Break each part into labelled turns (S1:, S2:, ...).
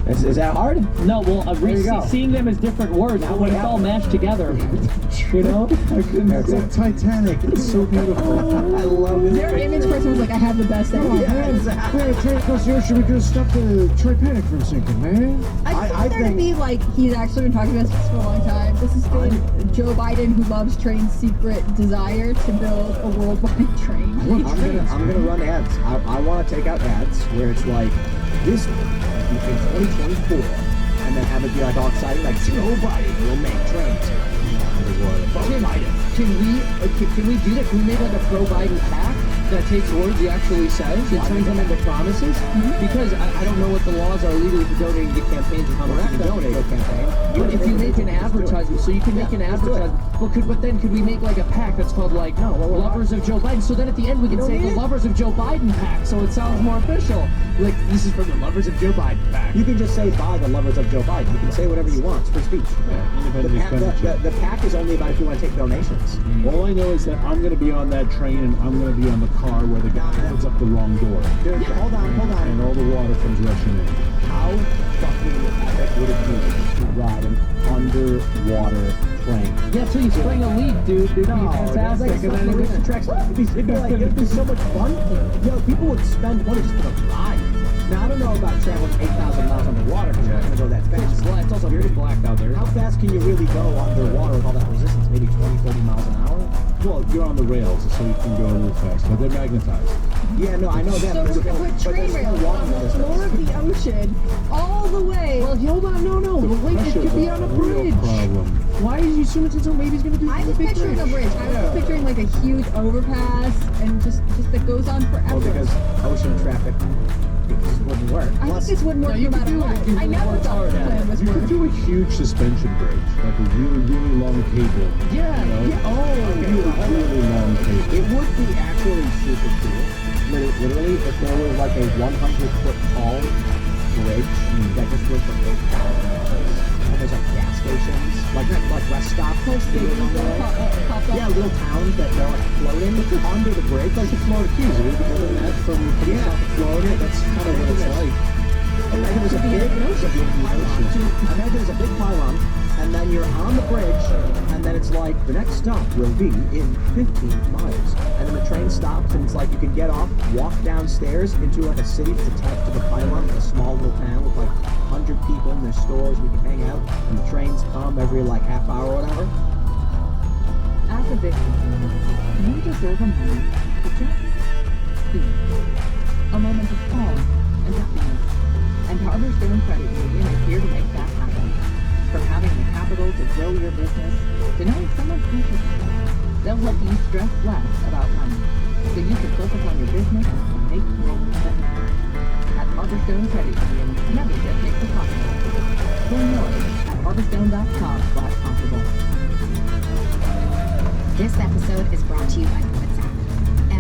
S1: Is that hard?
S2: No, well, seeing them as different words, but when it's all mashed together, you know?
S3: It's like Titanic. It's so beautiful.
S1: I love it.
S4: Their image person was like, I have the best idea.
S3: We're train across the ocean. We could stop the Titanic from sinking, man.
S4: I think to be like, he's actually been talking about this for a long time. This has been Joe Biden, who loves trains' secret desire to build a worldwide train.
S1: I'm gonna run ads. I want to take out ads where it's like this in 2024, and then have it be like all exciting, like Joe Biden will make trains.
S2: Can we do that? Can we make like a pro-Biden pact that takes words he actually says and turns them into promises? Because I don't know what the laws are legally for donating to campaigns and how much you can donate to a campaign. But if you make an advertisement, so you can make an advertisement. Well, but then could we make like a pact that's called like Lovers of Joe Biden? So then at the end we can say the Lovers of Joe Biden pact, so it sounds more official. Like this is from the Lovers of Joe Biden pact.
S1: You can just say by the Lovers of Joe Biden. You can say whatever you want. It's free speech. The pact is only about if you want to take donations.
S3: All I know is that I'm going to be on that train and I'm going to be on the car where the guy opens up the wrong door.
S1: Dude, hold on.
S3: And all the water comes rushing in.
S1: How fucking epic would it be to ride an underwater train?
S2: Yeah, so you spring a leak, dude. It'd be fantastic.
S1: It'd be so much fun. Yo, people would spend money just for the ride. Now, I don't know about traveling 8,000 miles underwater because you're not going to go that fast.
S2: It's also very black out there.
S1: How fast can you really go underwater with all that resistance? Maybe 20, 30 miles an hour?
S3: Well, you're on the rails, so you can go a little faster, but they're magnetized.
S1: Yeah, no, I know that.
S4: So we're going to put train rails on the floor of the ocean all the way.
S2: Well, hold on, no. Wait, it could be on a bridge.
S3: Problem.
S2: Why are you assuming so maybe he's going to do
S4: I was picturing a bridge. I was picturing like a huge overpass and just that goes on forever.
S1: Well, because ocean traffic, it just wouldn't work.
S4: I think this wouldn't work no matter what. I never thought the plan was
S3: You could
S4: working.
S3: do a huge suspension bridge, like a really, really long cable.
S2: Yeah.
S3: Really long cable.
S1: It would be actually super cool, literally, if there was like a 100-foot tall bridge that just went from place to place. And there's like gas stations, like rest stops. Yeah, little towns that they're like floating under the bridge.
S3: Like the Florida Keys, have you ever done that from South Florida? That's kind of what it's like.
S1: Imagine there's a big pylon, and then you're on the bridge, and then it's like, the next stop will be in 15 miles. And then the train stops, and it's like you can get off, walk downstairs into like a city that's attached to the pylon, a small little town with like 100 people in their stores, we can hang out, and the trains come every like half hour or whatever.
S5: As a business owner, you deserve a moment to just be. A moment of calm and happiness. And Panther Rock Credit Union is here to make that happen. From having the capital to grow your business, to knowing someone's precious about it, they'll help you stress less about money, so you can focus on your business and make things better. At Panther Rock Credit Union, membership makes it possible. Learn more at harveststone.com/possible.
S6: This episode is brought to you by WhatsApp.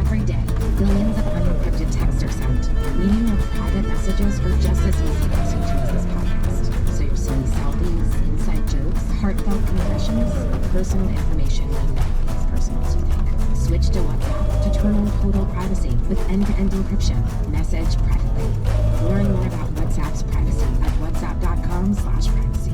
S6: Every day, billions of unencrypted texts are sent, meaning your private messages are just as easy to listen to as this podcast. So you're seeing selfies, inside jokes, heartfelt confessions, or personal information may not be as personal as you think. Switch to WhatsApp to turn on total privacy with end-to-end encryption. Message privately. Learn more about WhatsApp's privacy at whatsapp.com/privacy.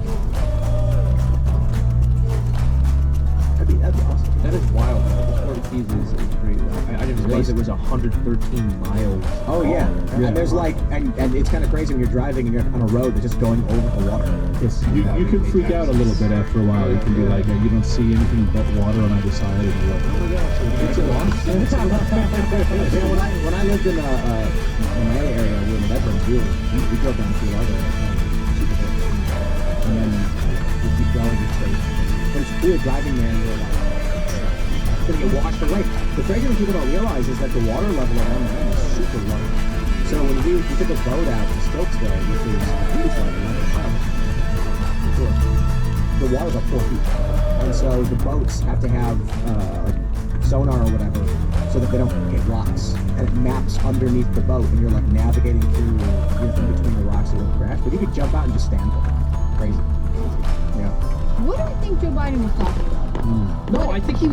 S1: That'd be awesome.
S2: That is wild. The Florida Keys is great. I didn't realize it was 113 miles.
S1: Oh yeah, and there's like, and it's kind of crazy when you're driving and you're on a road that's just going over the water.
S3: You can freak out a little bit after a while. You can be like, you don't see anything but water on either side, and you're like, oh my gosh, it's a lot.
S1: When I lived in Miami area, we were in Redlands, we drove down to Largo, and then we keep going to straight. But we were driving there and we were like, it's gonna get washed away. The crazy thing people don't realize is that the water level around there is super low. So when we took a boat out to Stokesville, which is, I think it's like 11 miles, the water's up 4 feet. And so the boats have to have like sonar or whatever so that they don't hit rocks. And it maps underneath the boat and you're like navigating through, in between the rocks so you don't crash. But you could jump out and just stand there. Crazy. Yeah.
S4: What do you think Joe Biden was talking about?
S2: No, I think he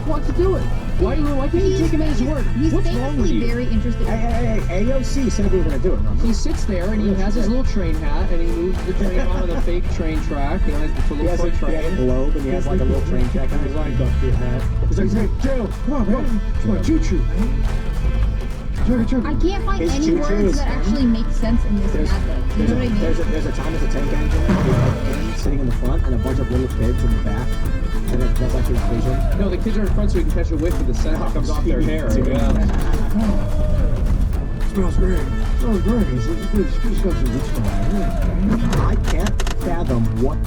S2: wants to do it. Why can't you take him at his word?
S4: He's
S2: What's wrong with
S4: famously
S2: you?
S4: very interested.
S1: Hey, AOC said we were gonna do it, remember?
S2: He sits there and he has his little train hat and he moves the train onto the fake train track. You know, it's a
S1: He
S2: little
S1: has,
S2: toy
S1: he has a
S2: train.
S1: globe and he has like a little train track on his line. He's like, hey, Joe, come on, man. Come on, choo-choo.
S4: I can't find
S1: His
S4: any
S1: choo-choo
S4: words
S1: is
S4: that
S1: him.
S4: actually make sense in this
S1: There's,
S4: ad lib. You know what I mean?
S1: there's a Thomas the Tank Engine with him sitting in the front and a bunch of little kids in the back. And that's like his vision.
S2: No, the kids are in front so he can catch a whiff of the scent that comes off their hair.
S1: Smells great. Smells great. I can't fathom what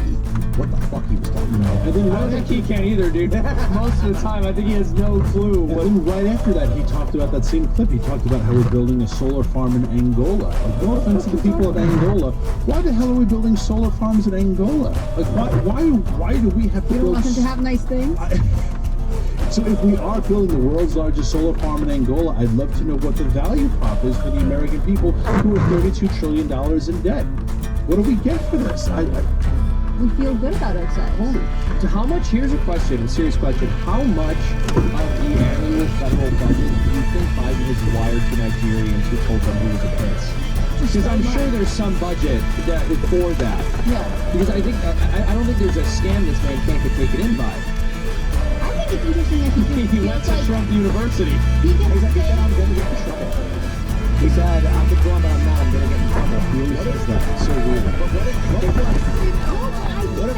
S1: the fuck he was talking about.
S3: And then
S2: I don't
S3: right
S2: think he can either, dude. Most of the time, I think he has no clue.
S3: And then right after that, he talked about that same clip. He talked about how we're building a solar farm in Angola. Like, no offense to the people of Angola, why the hell are we building solar farms in Angola? Like, why do we have to
S4: You don't
S3: build?
S4: want them to have nice things?
S3: So if we are building the world's largest solar farm in Angola, I'd love to know what the value prop is for the American people who are $32 trillion in debt. What do we get for this?
S4: We feel good about ourselves.
S2: So how much, here's a question, a serious question. How much of the annual federal budget do you think Biden has wired to Nigerians who told them he was a prince? Because I'm sure there's some budget for that.
S4: Yeah.
S2: Because I think, I don't think there's a scam this man can't get taken in by.
S4: I think it's interesting that he just
S2: He went
S4: feels
S2: to
S4: like
S2: Trump University.
S4: he
S1: He
S4: gets
S1: said,
S4: sick.
S1: I'm gonna get in trouble. He said, I could go on, but I'm not. I'm gonna get in trouble.
S3: He always says that. It's so weird.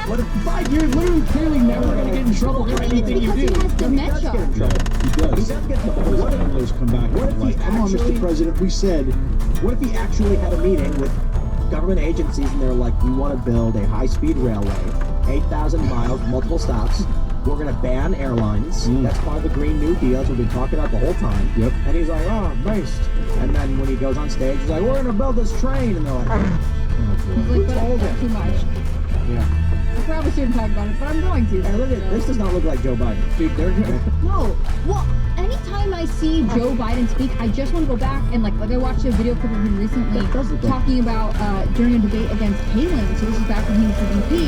S1: What if
S2: 5 years, literally, clearly never going to get in trouble for
S4: I think it's
S2: anything you
S4: because
S2: do.
S4: he has
S1: he does get in
S4: dementia.
S1: trouble?
S3: He does.
S1: He does get in trouble.
S3: His
S1: What if-
S3: handlers come back
S1: what
S3: and
S1: if
S3: be like,
S1: he
S3: come on,
S1: actually-
S3: Mr. President, we said.
S1: What if he actually had a meeting with government agencies and they're like, we want to build a high-speed railway, 8,000 miles, multiple stops. We're going to ban airlines. That's part of the Green New Deal, as we've been talking about the whole time.
S3: Yep.
S1: And he's like, oh, based. And then when he goes on stage, he's like, we're going to build this train. And they're like,
S4: He's like, but
S1: told
S4: that's
S1: him?
S4: too much.
S1: yeah.
S4: I probably shouldn't talk about it, but I'm going to.
S1: Hey, look at this. Does not look like Joe Biden.
S2: Dude, they're
S4: No. Well, anytime I see Joe Biden speak, I just want to go back and like I watched a video clip of him recently
S1: That does look like-
S4: talking about during a debate against Palin. So this is back when he was the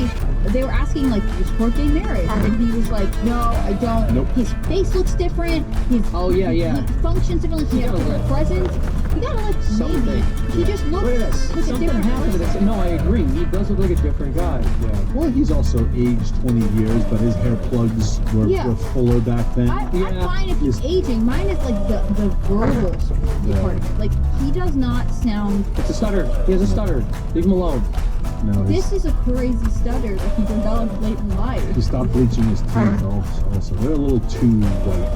S4: VP. They were asking like, do you support gay marriage? And he was like, no, I don't.
S3: Nope.
S4: His face looks different. His
S2: Oh, yeah, yeah.
S4: He functions differently. He
S2: You
S4: has a
S2: gotta
S4: different presence. You gotta like
S2: Something.
S4: maybe. He just looks
S1: Look at this.
S4: like a
S2: something
S4: different
S2: happened to
S4: person.
S2: this. No, I agree. He does look like a different guy.
S3: Yeah. Well, he's also aged 20 years, but his hair plugs were fuller back then.
S4: I'm
S2: Yeah.
S4: fine if he's aging. Mine is like the verbal part of it. Like he does not sound.
S2: It's a stutter. He has a stutter. Leave him alone.
S3: No,
S4: This is a crazy stutter that he developed late in life.
S3: he stopped bleaching his teeth also. They're a little too white.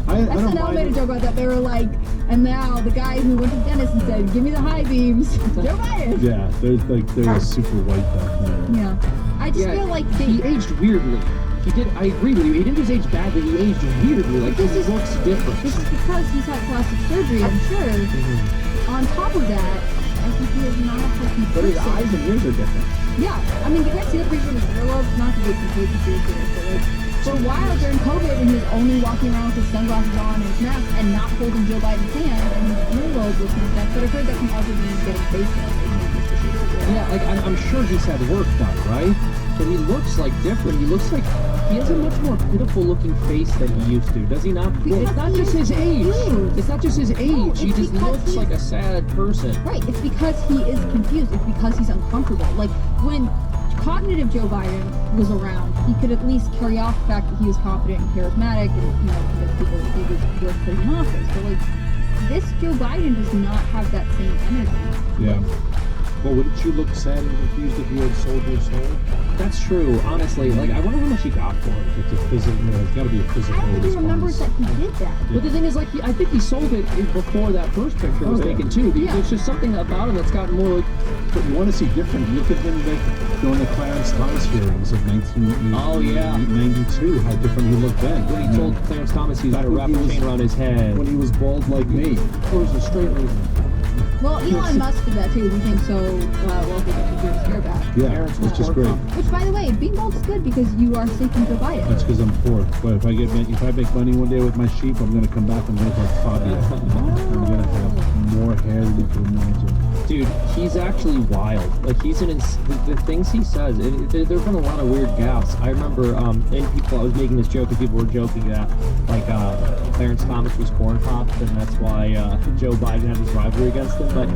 S3: I don't
S4: SNL made a
S3: mind.
S4: joke about that. They were like, and now the guy who went to the dentist and said, "Give me the high beams." Joe Biden.
S3: Yeah, they're super white back then.
S4: Yeah. I just feel like
S2: he aged weirdly. He did. I agree with you. He didn't just age badly. He aged weirdly. Like
S4: This
S2: he
S4: is-
S2: looks different.
S4: this is because he's had plastic surgery. I'm sure. On top of that, I think he is not a healthy
S1: But his
S4: person.
S1: eyes and ears are different.
S4: Yeah, I mean, you guys see the picture of his earlobes? Not to get completely serious, but like, for a while during COVID, when he was only walking around with his sunglasses on and his mask and not holding Joe Biden's hand, and his earlobe was messed up. But I've heard that can also be getting faceless.
S2: Yeah, like I'm sure he's had work done, right? But he looks like different. He looks like he has a much more pitiful looking face than he used to, does he not?
S4: Because
S2: It's not
S4: he
S2: just
S4: is
S2: his age.
S4: confused.
S2: It's not just his age. He
S4: it's
S2: just
S4: because
S2: looks
S4: he's-
S2: like a sad person.
S4: Right, it's because he is confused. It's because he's uncomfortable. Like, when cognitive Joe Biden was around, he could at least carry off the fact that he was confident and charismatic and, you know, convince people that he was worth putting in office. But, like, this Joe Biden does not have that same energy.
S3: Yeah. Well, wouldn't you look sad and confused if you had sold your soul?
S2: That's true, honestly. Like, I wonder how much he got for it.
S3: It's a physical. It's got to be a
S4: I
S3: physical
S4: don't think he remembers
S3: response.
S4: that he did that.
S2: But the thing is, like, I think he sold it before that first picture was
S3: Oh, yeah.
S2: taken, too. Because
S4: Yeah.
S2: there's just something about him that's gotten more like,
S3: But you want to see different. Look at him like during the Clarence Thomas hearings of 1992.
S2: Oh, yeah.
S3: How different he looked then.
S2: when he told Clarence Thomas he was
S3: Back
S2: going to
S3: when
S2: wrap
S3: he
S2: a
S3: was-
S2: chain around his head.
S3: when he was bald like me.
S2: Or was a straight
S4: Well, Elon Musk did that too. He thinks so wealthy that he's going to scare back.
S3: Yeah, which is great.
S4: Which, by the way, being bald is good because you are sleeping Joe Biden.
S3: That's because I'm poor. But if I make money one day with my sheep, I'm gonna come back and look like Fabio. I'm gonna have more hair than you can imagine.
S2: Dude, he's actually wild. Like, he's the things he says, there have been a lot of weird gaffes. I remember, I was making this joke, and people were joking that, like, Clarence Thomas was corn popped, and that's why Joe Biden had this rivalry against him. But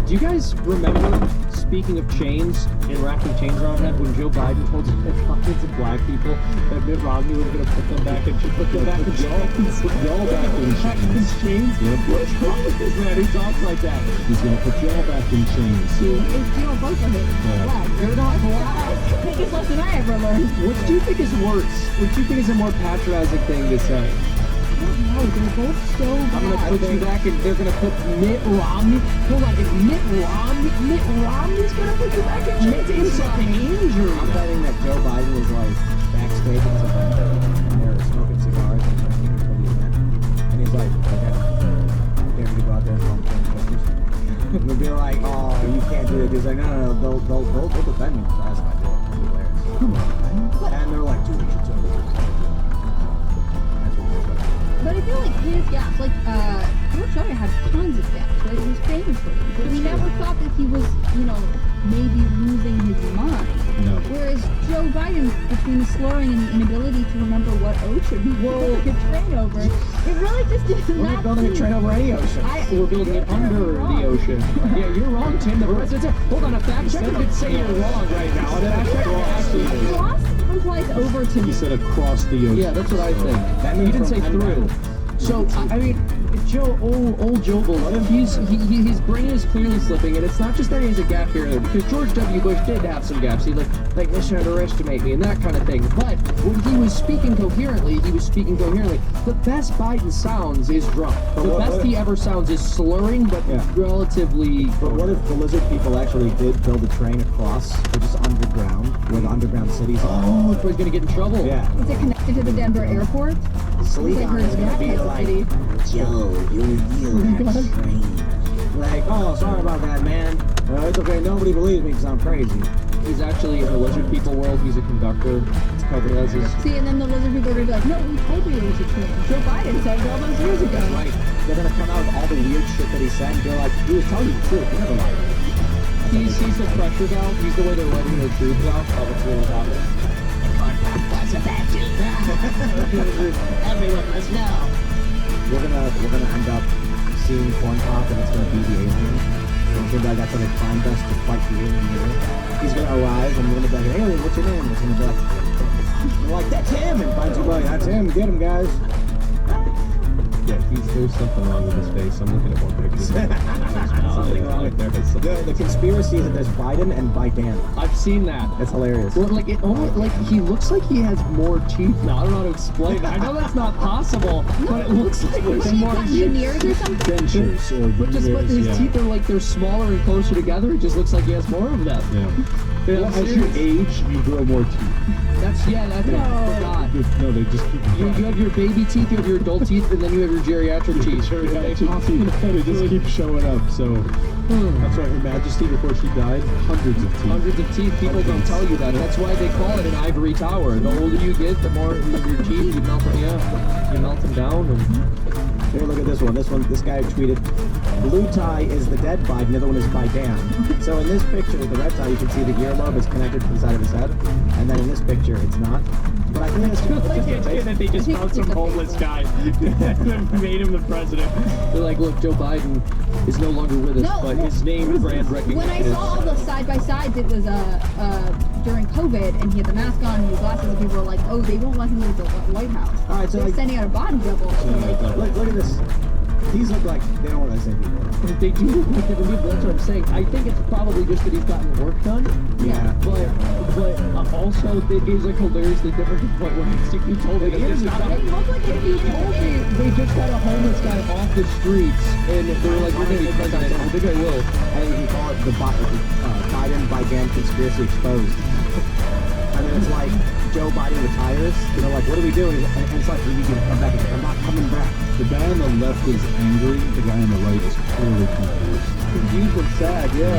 S2: do you guys remember, speaking of chains and wrapping chains around head, when Joe Biden told hundreds of black people that Mitt Romney was going to put them back in chains?
S3: Y'all back in chains? Yep.
S2: What's wrong with this man? He talks like that.
S3: He's gonna put y'all back in chains.
S4: You don't vote for him.
S3: Yeah.
S4: Black. They're not black. Biggest lesson I ever learned.
S2: What do you think is worse? What do you think is a more patronizing thing to say?
S4: No, they're both so bad.
S2: I'm gonna put you back in. They're gonna put Mitt Romney. Hold on, if Mitt Romney's gonna put you back in chains. It's an injury.
S1: I'm betting that Joe Biden was like backstage at this event, and they're smoking cigars and drinking for the event, and he's like, okay, get me to go out there and phone pictures. And they'll be like, oh, you can't do it. He's like, no, they'll defend me. That's what I do. It's hilarious. Come on, man. And they're like, dude, you should totally do it.
S4: But I feel like his gaps, like, George W. had tons of gaps, right? He was famous for them. But we never thought that he was, maybe losing his mind.
S3: No.
S4: Whereas Joe Biden, between the slurring and the inability to remember what ocean he built a train over, it really just did
S1: We're
S4: not
S1: not building a train over any ocean.
S2: We're building it under the ocean. Yeah, you're wrong, Tim. The president. Hold on, a fact checker could say you're wrong right now. A fact checker actually.
S4: Lost implies over to
S3: He
S4: me.
S3: said across the ocean.
S2: Yeah, that's what I think.
S1: That
S2: He
S1: means
S2: didn't say
S1: from
S2: through. So I mean, Joe, old Joe Bull, his brain is clearly slipping, and it's not just that he has a gap here and there, because George W. Bush did have some gaps. He like they should underestimate me and that kind of thing. But when he was speaking coherently, The best Biden sounds is drunk. The best he ever sounds is slurring, but relatively.
S1: But what if the lizard people actually did build a train across, or just underground, where the underground cities are?
S2: Oh, if he's gonna get in trouble.
S1: Yeah.
S4: Is it connected to the Denver airport?
S1: Sleegon is gonna be like, Joe, you reveal that train. Like, oh, sorry about that, man. It's okay, nobody believes me because I'm crazy.
S2: He's actually in the lizard people world. He's a conductor.
S4: See, and then the lizard people are gonna be like, no, we told you it was a train. Joe Biden said it all those years ago.
S1: Right. They're gonna come out with all the weird shit that he said, and they're like, he was telling you the truth. He never lied.
S2: He's the pressure valve. He's the way they're letting the truth out of what's really happening.
S1: Everyone must know. We're gonna end up seeing Corn Pop, and it's gonna be the alien. And it's gonna be like that's how they find us to fight the alien here. He's gonna arise, and we're gonna be like, alien, what's your name? It's gonna be like, and we're like, that's him, and finds you like, that's him, get him, guys.
S2: Yeah, there's something wrong with his face. I'm looking at more pictures. Something wrong with there.
S1: The conspiracy is that there's Biden and Biden.
S2: I've seen that.
S1: That's hilarious.
S2: Well, like he looks like he has more teeth now. I don't know how to explain it. I know that's not possible, but it looks like
S4: Was
S2: there's
S4: he
S2: more
S4: got veneers or something?
S3: Dentures or
S2: But his
S3: veneers,
S2: teeth are like they're smaller and closer together. It just looks like he has more of them.
S3: Yeah.
S2: Yeah,
S3: Well, as you age, you grow more teeth.
S2: that's I forgot.
S3: No, they just keep.
S2: You have your baby teeth, you have your adult teeth, and then you have your geriatric teeth.
S3: They just keep showing up. So that's why Her Majesty, before she died, hundreds of teeth.
S2: Hundreds of teeth. People don't tell you that. That's why they call it an ivory tower. The older you get, the more your teeth you melt. You melt them down. And
S1: Here, look at this one. This guy tweeted, blue tie is the dead Biden, the other one is Biden. So in this picture with the red tie, you can see the earlobe is connected to the side of his head. And then in this picture, it's not. But I think it's just a face.
S2: that they just found some homeless guy and made him the president. They're like, look, Joe Biden is no longer with us,
S4: No,
S2: but
S4: well,
S2: his name brand recognition
S4: When I
S2: is.
S4: saw all the side-by-sides, it was during COVID, and he had the mask on and his glasses, and people were like, oh, they won't let him leave the White House.
S1: All right, so
S4: They're
S1: like,
S4: sending out a body double.
S1: look at this. These look like they don't want to say people.
S2: They do look like different people. That's what I'm saying. I think it's probably just that he's gotten work done.
S1: Yeah.
S2: But also it is like hilariously different to the point where he told me they just got
S4: They look like a huge
S2: they just got a homeless guy off the streets and they were like, you're gonna be president. I think I will.
S1: And you can call it the Biden conspiracy exposed. And and it's like Joe Biden retires. You know, like, what are we doing? And it's like, we need you to come back. I'm not coming back.
S3: The guy on the left is angry. The guy on the right is clearly confused.
S2: Confused and sad, yeah.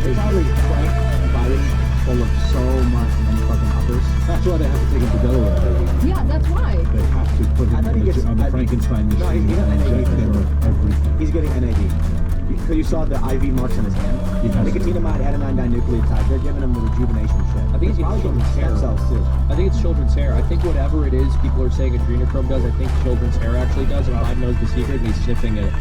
S1: They probably Frank Biden full of so much fucking uppers.
S3: That's why they have to take him to Delaware every week.
S4: Yeah, that's why.
S3: They have to put
S1: I
S3: him
S1: thought he gets-
S3: on the Frankenstein
S1: No,
S3: machine.
S1: he's got
S3: and
S1: NAD
S3: inject
S1: for
S3: him
S1: sure.
S3: with everything.
S1: He's getting NAD. Because you saw the IV marks on his hand.
S3: Yes.
S1: Nicotinamide adenine dinucleotide. They're giving him the rejuvenation shit.
S2: I think it's
S1: probably
S2: children's
S1: getting
S2: hair.
S1: stem cells too.
S2: I think it's children's hair. I think whatever it is people are saying adrenochrome does, I think children's hair actually does, and Biden knows the secret, and he's sniffing it.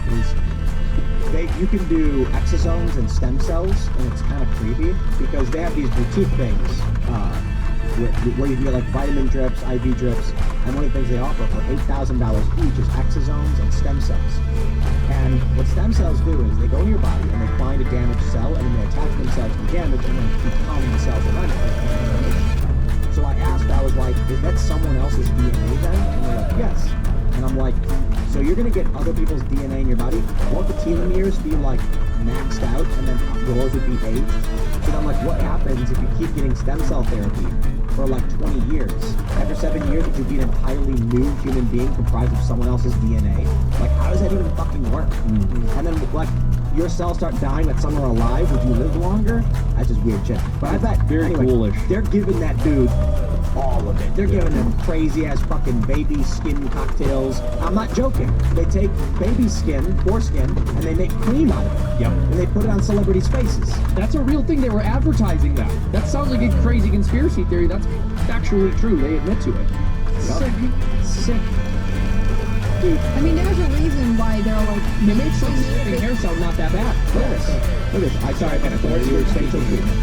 S1: You can do exosomes and stem cells, and it's kind of creepy because they have these boutique things where you can get like vitamin drips, IV drips, and one of the things they offer for $8,000 each is exosomes and stem cells. And what stem cells do is they go in your body and they find a damaged cell, and then they attach themselves to the damage and then keep calming the cells around it. So I asked, I was like, is that someone else's DNA then? And they're like, yes. And I'm like, so you're gonna get other people's DNA in your body? Won't the telomeres be like maxed out and then yours would be aged? So then I'm like, what happens if you keep getting stem cell therapy for like 20 years? After 7 years, would you be an entirely new human being comprised of someone else's DNA? Like, how does that even fucking work? And then like, your cells start dying but some are alive, would you live longer? That's just weird shit. But I bet,
S2: Very
S1: anyway,
S2: ghoulish.
S1: they're giving that dude all of it. They're giving them crazy ass fucking baby skin cocktails. I'm not joking. They take baby skin, foreskin, and they make cream out of it.
S2: Yep.
S1: And they put it on celebrities' faces.
S2: That's a real thing. They were advertising that. That sounds like a crazy conspiracy theory. That's actually true. They admit to it. Sick.
S1: Dude,
S4: I mean, there's a reason why they're like,
S2: It makes some sniffing hair sound not that bad.
S1: look at this. Look at this. I sorry, I got a 30-year facial treatment.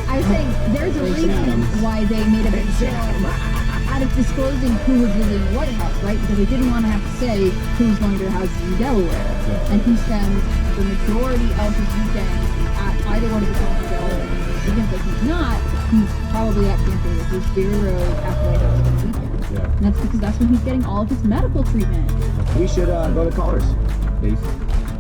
S4: I was saying there's a reason why they made a big deal out of disclosing who was really in the White House, right? Because they didn't want to have to say who's going to their houses in Delaware. And he spends the majority of his weekends at either one of his homes in Delaware. Even if he's not, he's probably at Panther with his Bureau at the White House on the weekend.
S3: Yeah.
S4: And that's because that's when he's getting all of his medical treatment.
S1: We should go to callers. Please.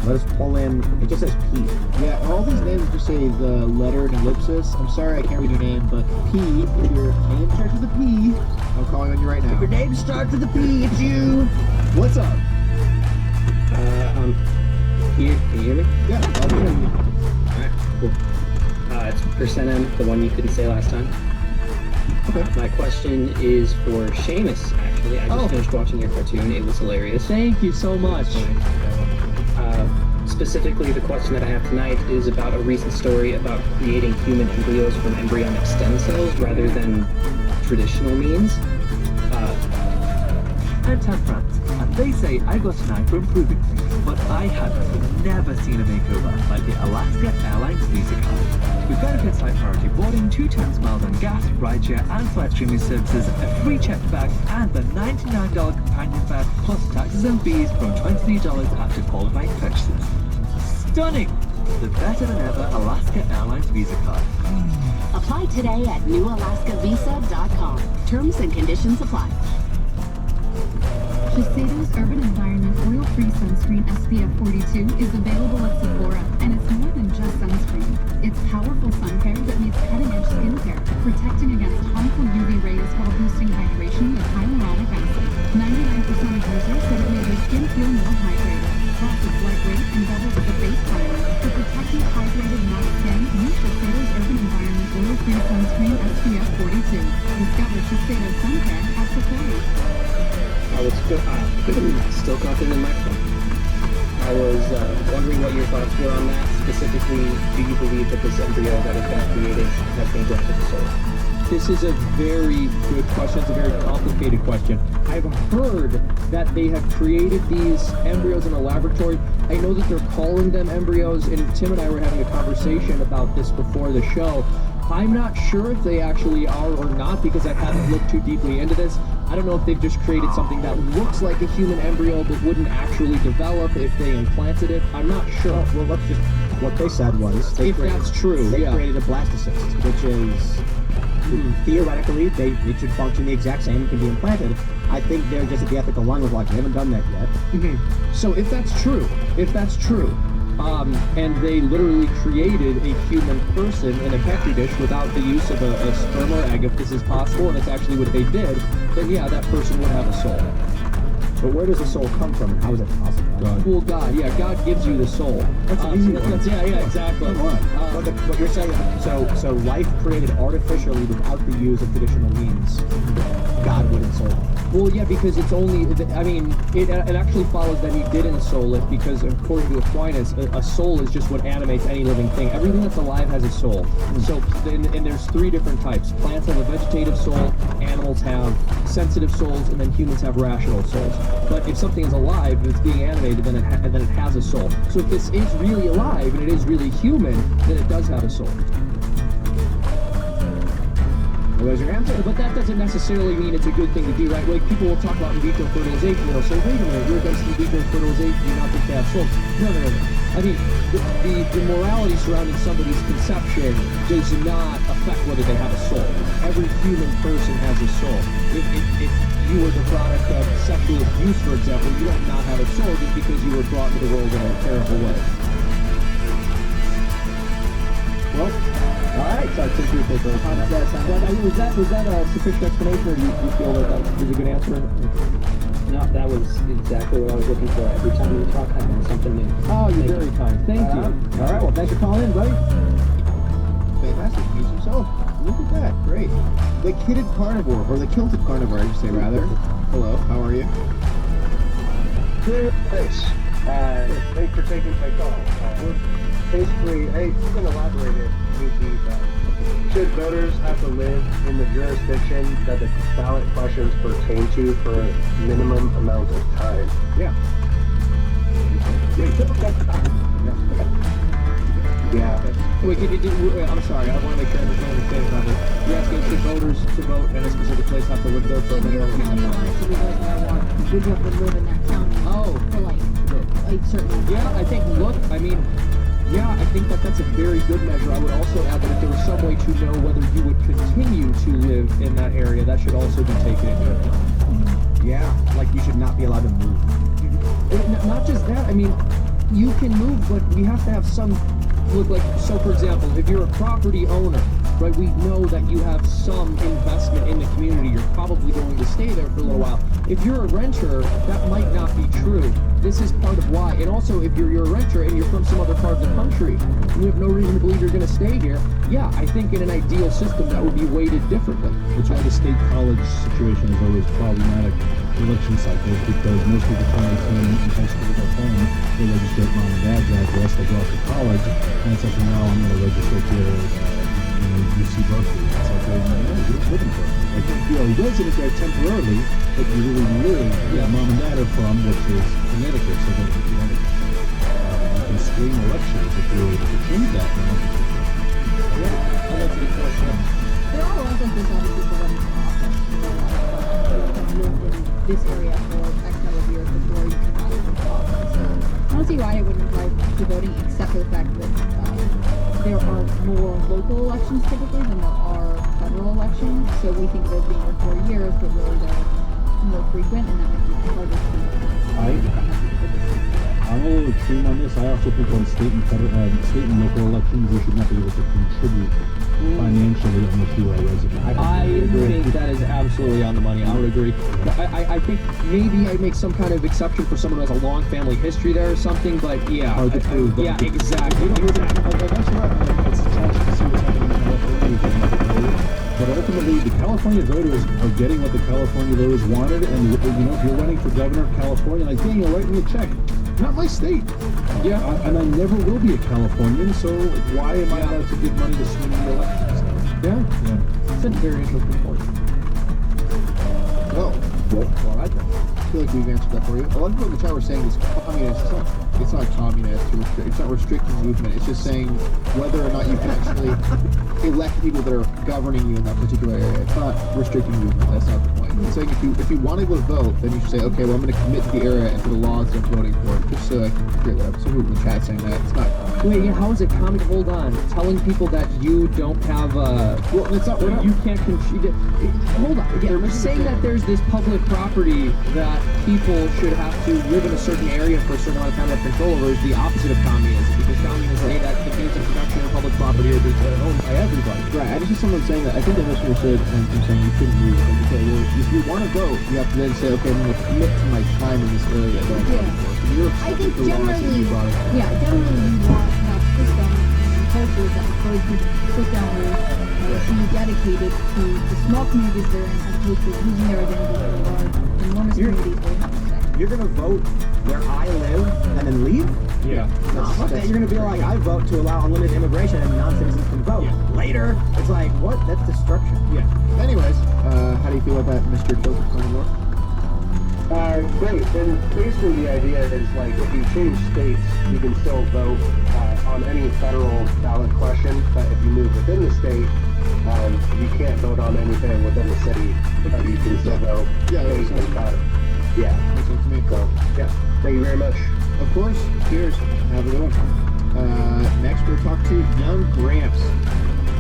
S1: Let us pull in. It just says P.
S7: Yeah, all these names just say the letter and ellipsis. I'm sorry I can't read your name, but P, if your name starts with a P, I'm calling on you right now.
S1: Your name starts with a P. It's you.
S7: What's up?
S8: Here, can you hear me?
S7: Yeah, I'll be here.
S8: Alright, cool. It's percent M, the one you couldn't say last time.
S7: Okay.
S8: My question is for Seamus, actually. I just finished watching your cartoon. It was hilarious.
S2: Thank you so much.
S8: Specifically, the question that I have tonight is about a recent story about creating human embryos from embryonic stem cells rather than traditional means.
S9: I'm Ted France, and they say I got an eye for improving things, but I have never seen a makeover like the Alaska Airlines Visa card. With benefits like priority boarding, 2 times miles on gas, rideshare, and flight streaming services, a free checked bag, and the $99 companion bag, plus taxes and fees from $23 after qualifying purchases. Stunning! The better than ever Alaska Airlines Visa card.
S10: Apply today at newalaskavisa.com. Terms and conditions apply.
S11: Shiseido's Urban Environment Oil-Free Sunscreen SPF 42 is available at Sephora, and it's more than just sunscreen. It's powerful sun care that meets cutting-edge skincare, protecting against harmful UV rays while boosting hydration with hyaluronic acid. 99% of users said it made their skin feel more hydrated. Plus, it's lightweight and doubles as a face primer. For protecting hydrated, matte skin, use Shiseido's Urban Environment Oil-Free Sunscreen SPF 42. Discover Shiseido's sun care at Sephora.
S8: I was still confident in my phone. I was wondering what your thoughts were on that. Specifically, do you believe that this embryo that has been created has been granted the soul?
S2: This is a very good question. It's a very complicated question. I've heard that they have created these embryos in a laboratory. I know that they're calling them embryos, and Tim and I were having a conversation about this before the show. I'm not sure if they actually are or not because I haven't looked too deeply into this. I don't know if they've just created something that looks like a human embryo but wouldn't actually develop if they implanted it. I'm not sure.
S1: Well, let's just. What they said was they
S2: If
S1: created,
S2: that's true,
S1: they
S2: yeah.
S1: created a blastocyst, which is theoretically they should function the exact same and can be implanted. I think they're just at the ethical line of like, we haven't done that yet.
S2: So if that's true, and they literally created a human person in a petri dish without the use of a sperm or egg, if this is possible, and it's actually what they did, then yeah, that person would have a soul.
S1: But where does the soul come from, and how is it possible?
S3: God.
S2: Well, God, yeah, God gives you the soul.
S3: That's an easy one.
S2: Yeah, exactly.
S3: Come on.
S1: But you're saying, so life created artificially without the use of traditional means, God would ensoul it.
S2: Well, yeah, because it's only, I mean, it actually follows that he did ensoul it, because according to Aquinas, a soul is just what animates any living thing. Everything that's alive has a soul. So, and there's three different types. Plants have a vegetative soul, animals have sensitive souls, and then humans have rational souls. But if something is alive, if it's being animated, then it has a soul. So if this is really alive, and it is really human, then it does have a soul.
S1: Well, there's your answer.
S2: But that doesn't necessarily mean it's a good thing to do, right? Like, people will talk about in vitro fertilization, and they'll say, wait a minute, you're against in vitro fertilization, you not think they have souls? No. I mean, the morality surrounding somebody's conception does not affect whether they have a soul. Every human person has a soul. If you were the product of sexual abuse, for example, you don't not have a soul just because you were brought into the world in a terrible way.
S1: Well, all right, so I think we take over.
S2: How does that sound? Was that a sufficient explanation, or do you feel that was a good answer?
S8: No, that was exactly what I was looking for. Every time we talk, I learn something new.
S2: Oh, you're very kind. Thank you.
S1: All right, well, thanks for calling in, buddy.
S7: Fantastic. Use yourself. Look at that. Great. The kitted carnivore, or the kilted carnivore, I should say, rather. Hello, how are you?
S12: Good, thanks. Thanks for taking my call. Basically, hey, you can elaborate it. Should voters have to live in the jurisdiction that the ballot questions pertain to for a minimum amount of time?
S1: Yeah.
S2: Wait, I'm sorry, I want to make sure I understand something. You're asking, should voters to vote in a specific place have to live there for a
S4: If your
S2: minimum
S4: county
S2: amount of
S4: wanted
S2: time?
S4: to legalize marijuana, would you have to live in that county? For like certain.
S2: Yeah, I think, I think that's a very good measure. I would also add that if there was some way to know whether you would continue to live in that area, that should also be taken into account.
S1: Yeah, like you should not be allowed to move.
S2: And not just that, I mean, you can move, but we have to have some, so for example, if you're a property owner, right, we know that you have some investment in the community, you're probably going to stay there for a little while. If you're a renter, that might not be true. This is part of why. And also, if you're a renter and you're from some other part of the country, and you have no reason to believe you're going to stay here, yeah, I think in an ideal system that would be weighted differently.
S3: That's why the state college situation is always problematic election cycles, because most people try to turn in high school at home, they register at mom and dad's address, they go off to college, and it's like, now I'm going to register here at UC Berkeley. It's like, well, no, you're living for it. Like, you're a resident there temporarily, but you really live where mom and dad are from, which is Connecticut, so that's Connecticut. You can swing elections if you're able to change that now.
S2: That's a good question.
S4: There are laws like this, obviously, for running for office. You lived in this area for X number of years before you can run for office. So I don't see why it wouldn't apply to voting, except for the fact that there are more local elections typically than there are federal elections. So we think of those being every 4 years, but really they're more frequent, and that might be harder to
S3: I'm a little extreme on this. I also think on state and local elections, you should not be able to contribute financially unless you are a resident.
S2: I think that is absolutely on the money. I would agree. I think maybe I make some kind of exception for someone who has a long family history there or something, but yeah.
S3: Hard to prove.
S2: Yeah, exactly.
S3: That's right. It's tragic to see what's happening in California. But ultimately, the California voters are getting what the California voters wanted, and if you're running for governor of California, like, Daniel, write me a check. Not my state. Yeah, and I never will be a Californian, so why am I allowed to give money to swing the elections?
S2: Yeah. That's a very interesting point.
S7: Well, I feel like we've answered that for you. A lot of people in the chat were saying it's communist. It's not communist. It's not restricting movement. It's just saying whether or not you can actually elect people that are governing you in that particular area. It's not restricting movement. That's not the point. It's saying if you want to go vote, then you should say, okay, well, I'm going to commit to the area and to the laws that I'm voting for. Just so I can figure that out. Some people in the chat saying that. It's not communist.
S2: Wait, how is it common? Hold on. Telling people that you don't have
S7: well, it's not.
S2: You can't contribute. Hold on. Yeah, saying that there's this public property that people should have to live in a certain area for a certain amount of time to have control over is the opposite of communism, because communists say that the means of production and public property are just owned by everybody.
S7: Right, I just hear someone saying that. I think they misunderstood and saying you shouldn't move. Like you say, well, if you want to vote, you have to then say, okay, I'm going to commit to my time in this area that I'm voting for. So you're
S4: I think
S7: the laws that
S4: generally,
S7: you brought up.
S4: generally we want to have systems and cultures that encourage people to put down roots and be dedicated to the small communities they're in, as opposed to losing their identity to the large, enormous communities where they have to say.
S1: You're gonna vote where I live and then leave?
S8: Yeah.
S1: You're gonna be like, I vote to allow unlimited immigration and non-citizens can vote.
S8: Yeah.
S1: Later, it's like, what? That's destruction.
S8: Yeah.
S7: Anyways, how do you feel about that, Mr. Joseph Conor?
S12: Great. And basically the idea is like if you change states, you can still vote on any federal ballot question, but if you move within the state, you can't vote on anything within the city, but you can still vote.
S7: Yeah, that makes sense.
S12: Yeah.
S7: Makes sense to me.
S12: So, yeah. Thank you very much.
S7: Of course. Cheers. Have a good one. Next we're talking to young Gramps.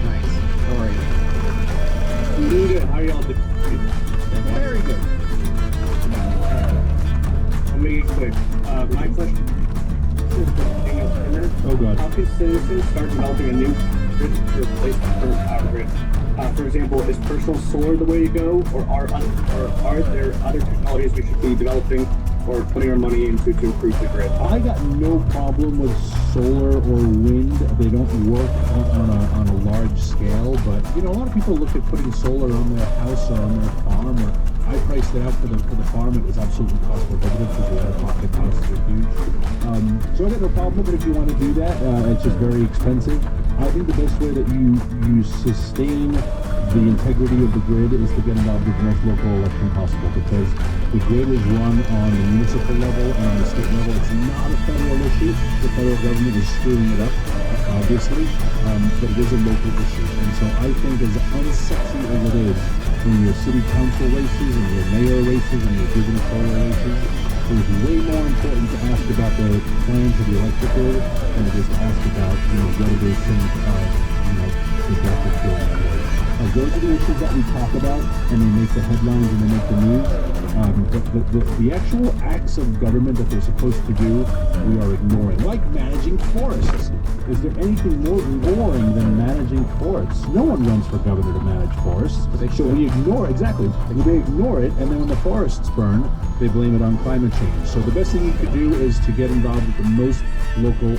S7: Nice. How are you?
S8: Doing good. How are y'all doing?
S7: Very good.
S8: I'll make it quick. My question is for
S3: Oh, God.
S8: how can citizens start developing a new grid to replace the current power grid? For example, is personal solar the way to go, or are there other technologies we should be developing or putting our money into to improve the grid?
S3: I got no problem with solar or wind. They don't work on a large scale, but you know, a lot of people look at putting solar on their house or on their farm. Or I priced it out for the farm. It was absolutely cost prohibitive because the out-of-pocket costs are huge. So I got no problem with it if you want to do that. It's just very expensive. I think the best way that you sustain the integrity of the grid is to get involved with the most local election possible, because the grid is run on the municipal level and on the state level. It's not a federal issue. The federal government is screwing it up, obviously, but it is a local issue. And so I think as unsexy as it is in your city council races and your mayor races and your gubernatorial races, it is way more important to ask about the plan for the electric grid than it is to ask about, what do they think the death of grid network. Those are the issues that we talk about, and they make the headlines and they make the news. But the actual acts of government that they're supposed to do, we are ignoring. Like managing forests. Is there anything more boring than managing forests? No one runs for governor to manage forests. So we ignore, exactly. They ignore it, and then when the forests burn, they blame it on climate change. So the best thing you could do is to get involved with the most local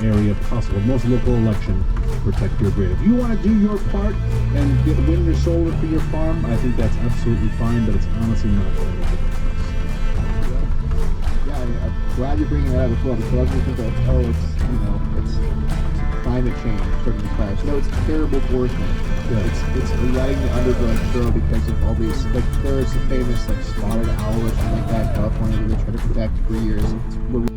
S3: area possible, most local election to protect your grid. If you want to do your part and get wind or solar for your farm, I think that's absolutely fine, but it's honestly not going to make a difference.
S7: Yeah, I'm glad you're bringing that up as well, because I was going to think that, it's climate change starting to crash. No, it's terrible enforcement. Yeah. It's letting the undergrowth grow because of all these, like, there's a famous, spotted owl or something like that in California that they try to protect for years. It's